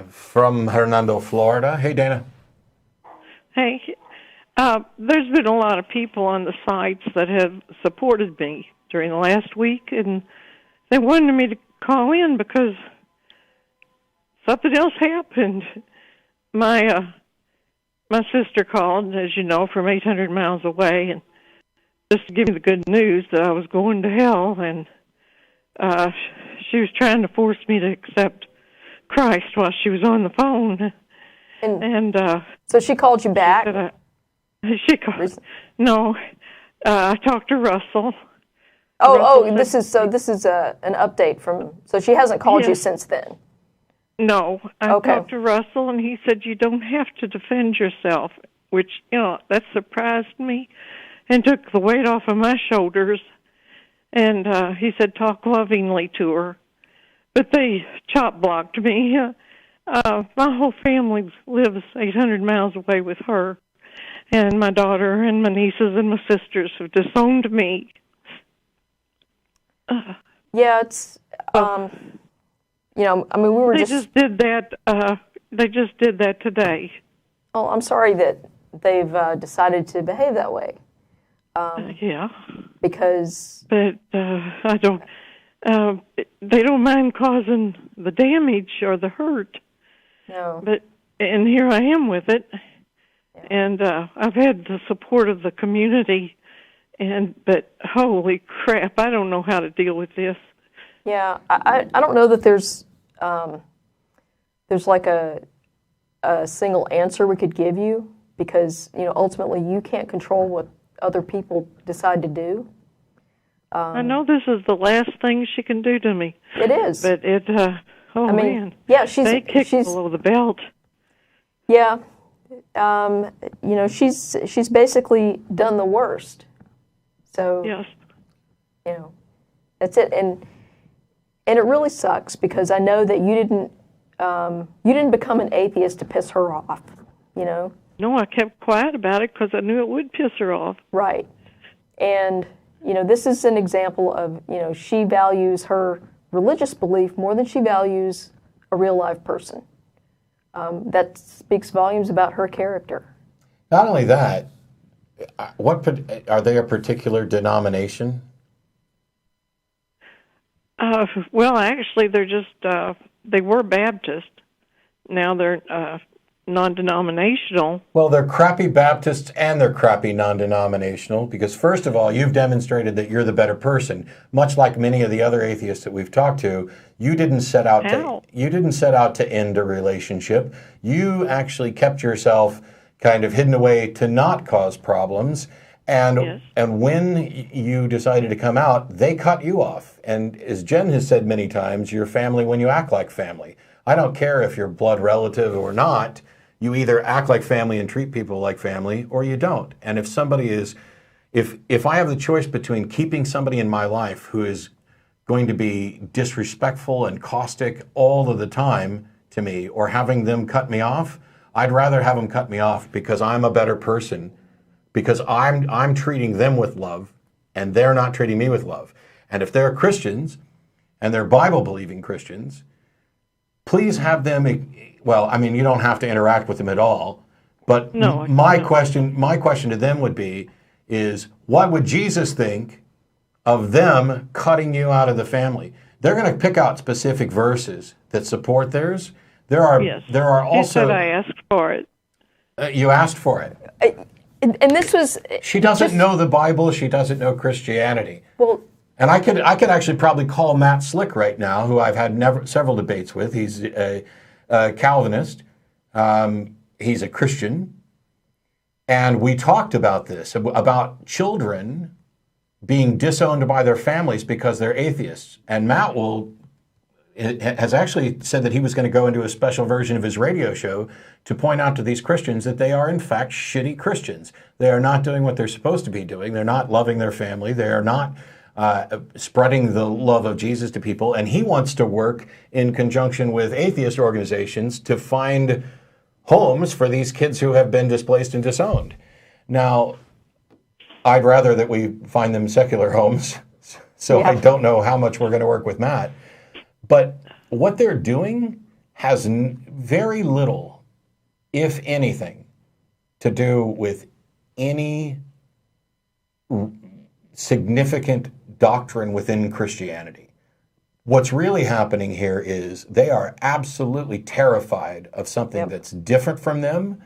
from Hernando, Florida. Hey, Dana. Hey, there's been a lot of people on the sites that have supported me during the last week, and they wanted me to call in because something else happened. My sister called, as you know, from 800 miles away, and just to give me the good news that I was going to hell, and she was trying to force me to accept Christ while she was on the phone. And so she called you back? She called. No, I talked to Russell. This is an update from. So she hasn't called you since then. No, I talked to Russell, and he said you don't have to defend yourself, which that surprised me, and took the weight off of my shoulders. And he said talk lovingly to her, but they chop blocked me. My whole family lives 800 miles away with her, and my daughter and my nieces and my sisters have disowned me. Yeah, it's, we were They just did that. They just did that today. Oh, I'm sorry that they've decided to behave that way. Yeah. Because. But I don't. They don't mind causing the damage or the hurt. No. And here I am with it, and I've had the support of the community, but holy crap, I don't know how to deal with this. Yeah, I don't know that there's like a single answer we could give you, because ultimately you can't control what other people decide to do. I know this is the last thing she can do to me. It is, but it. Man, yeah, they kicked below the belt. Yeah, she's basically done the worst. So yes, that's it, and it really sucks, because I know that you didn't become an atheist to piss her off. No, I kept quiet about it because I knew it would piss her off. Right, and this is an example of she values her religious belief more than she values a real live person. That speaks volumes about her character. Not only that, are they a particular denomination? Well, actually, they're just, they were Baptist. Now they're non-denominational. Well, they're crappy Baptists and they're crappy non-denominational, because first of all, you've demonstrated that you're the better person. Much like many of the other atheists that we've talked to, you didn't set out to end a relationship. You actually kept yourself kind of hidden away to not cause problems. And when you decided to come out, they cut you off. And as Jen has said many times, you're family when you act like family. I don't care if you're blood relative or not. You either act like family and treat people like family, or you don't. And if somebody is, if I have the choice between keeping somebody in my life who is going to be disrespectful and caustic all of the time to me, or having them cut me off, I'd rather have them cut me off, because I'm a better person, because I'm treating them with love, and they're not treating me with love. And if they're Christians, and they're Bible-believing Christians, please have them. Well, I mean, you don't have to interact with them at all. But my question to them would be, is what would Jesus think of them cutting you out of the family? They're going to pick out specific verses that support theirs. There are also. You said I asked for it. You asked for it. And this was. She doesn't know the Bible. She doesn't know Christianity. Well. And I could actually probably call Matt Slick right now, who I've had several debates with. He's a Calvinist. He's a Christian. And we talked about this, about children being disowned by their families because they're atheists. And Matt has actually said that he was going to go into a special version of his radio show to point out to these Christians that they are, in fact, shitty Christians. They are not doing what they're supposed to be doing. They're not loving their family. They are not spreading the love of Jesus to people. And he wants to work in conjunction with atheist organizations to find homes for these kids who have been displaced and disowned. Now, I'd rather that we find them secular homes, so I don't know how much we're going to work with Matt. But what they're doing has very little, if anything, to do with any significant doctrine within Christianity. What's really happening here is they are absolutely terrified of something that's different from them.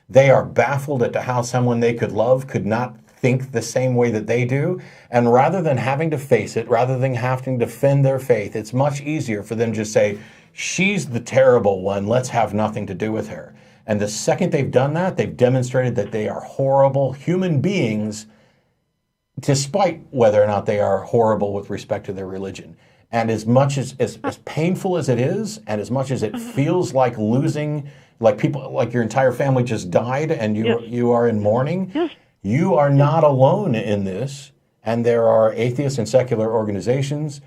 They are baffled at how someone they could love could not think the same way that they do. And rather than having to face it, rather than having to defend their faith, it's much easier for them to just say, she's the terrible one, let's have nothing to do with her. And the second they've done that, they've demonstrated that they are horrible human beings, despite whether or not they are horrible with respect to their religion. And as much as painful as it is, and as much as it feels like losing, like people, like your entire family just died and you are in mourning, you are not alone in this. And there are atheist and secular organizations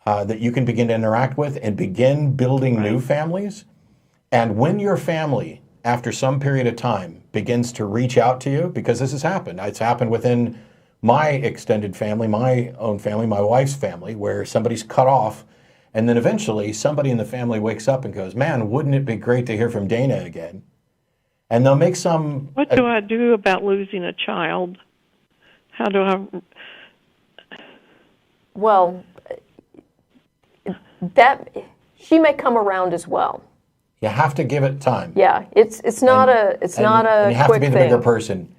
that you can begin to interact with and begin building new families. And when your family, after some period of time, begins to reach out to you, because this has happened. It's happened within my extended family, my own family, my wife's family, where somebody's cut off, and then eventually somebody in the family wakes up and goes, man, wouldn't it be great to hear from Dana again? And they'll make some... What do I do about losing a child? How do I... Well, that she may come around as well. You have to give it time. Yeah, it's not a quick thing. You have to be the bigger person.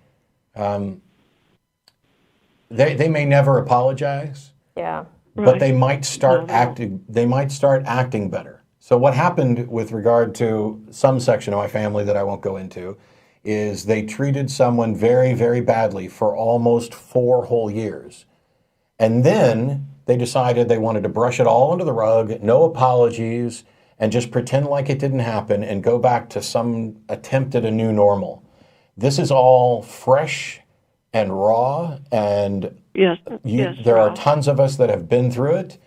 They may never apologize. Yeah. But they might start acting. They might start acting better. So what happened with regard to some section of my family that I won't go into is they treated someone very, very badly for almost 4 whole years, and then they decided they wanted to brush it all under the rug, no apologies, and just pretend like it didn't happen and go back to some attempt at a new normal. This is all fresh and raw, and there are tons of us that have been through it.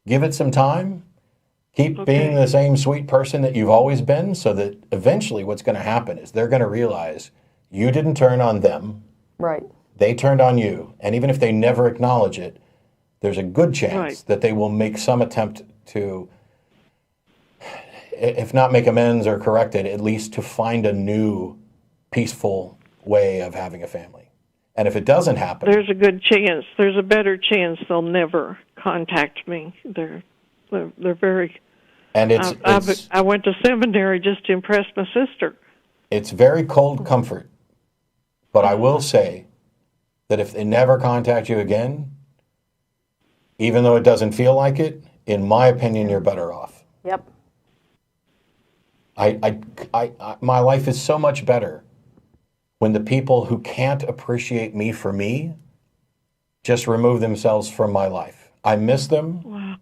Give it some time. Keep being the same sweet person that you've always been, so that eventually what's going to happen is they're going to realize you didn't turn on them. Right. They turned on you. And even if they never acknowledge it, there's a good chance that they will make some attempt to, if not make amends or correct it, at least to find a new peaceful way of having a family. And if it doesn't happen... There's a good chance, there's a better chance they'll never contact me. They're very... And I went to seminary just to impress my sister. It's very cold comfort. But I will say that if they never contact you again, even though it doesn't feel like it, in my opinion, you're better off. Yep. My life is so much better when the people who can't appreciate me for me just remove themselves from my life. I miss them. Wow.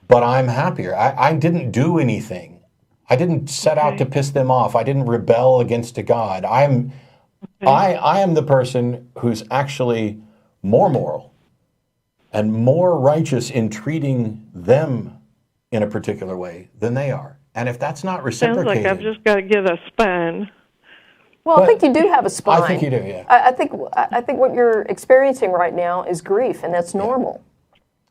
But I'm happier. I didn't do anything. I didn't set out to piss them off. I didn't rebel against a God. I am the person who's actually more moral and more righteous in treating them in a particular way than they are. And if that's not reciprocated... Sounds like I've just got to get a spine. Well, I think you do have a spine. I think you do, yeah. I think what you're experiencing right now is grief, and that's normal.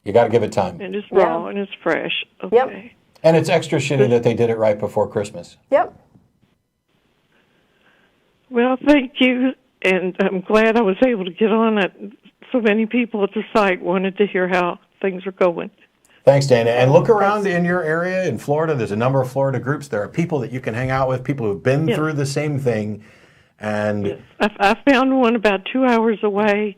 You got to give it time. And it's raw and it's fresh. Okay. Yep. And it's extra shitty that they did it right before Christmas. Yep. Well, thank you, and I'm glad I was able to get on it. So many people at the site wanted to hear how things are going. Thanks, Dana. And look around in your area in Florida. There's a number of Florida groups. There are people that you can hang out with, people who've been through the same thing. And I found one about 2 hours away,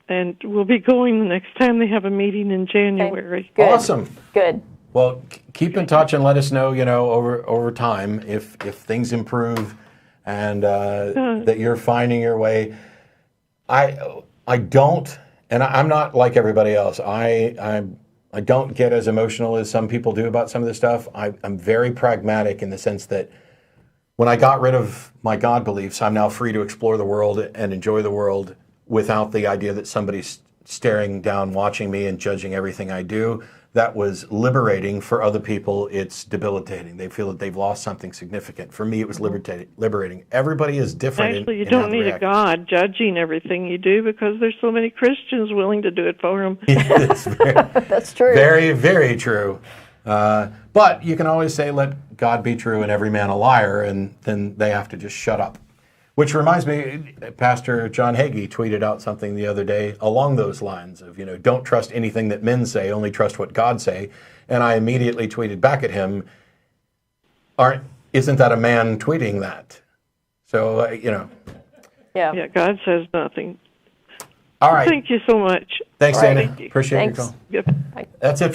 and we'll be going the next time they have a meeting in January. Good. Awesome. Good. Well, keep in touch and let us know, over time if things improve and that you're finding your way. I don't, and I'm not like everybody else. I don't get as emotional as some people do about some of this stuff. I'm very pragmatic in the sense that when I got rid of my God beliefs, I'm now free to explore the world and enjoy the world without the idea that somebody's staring down, watching me and judging everything I do. That was liberating. For other people, it's debilitating. They feel that they've lost something significant. For me, it was liberating. Everybody is different. Actually, you don't need a God judging everything you do because there's so many Christians willing to do it for them. That's true. Very, very true. But you can always say, let God be true and every man a liar, and then they have to just shut up. Which reminds me, Pastor John Hagee tweeted out something the other day along those lines of, don't trust anything that men say, only trust what God say. And I immediately tweeted back at him, isn't that a man tweeting that? So, Yeah, God says nothing. All right. Thank you so much. Thanks, All right. Dana. Appreciate Thanks. your call. Yep. That's it.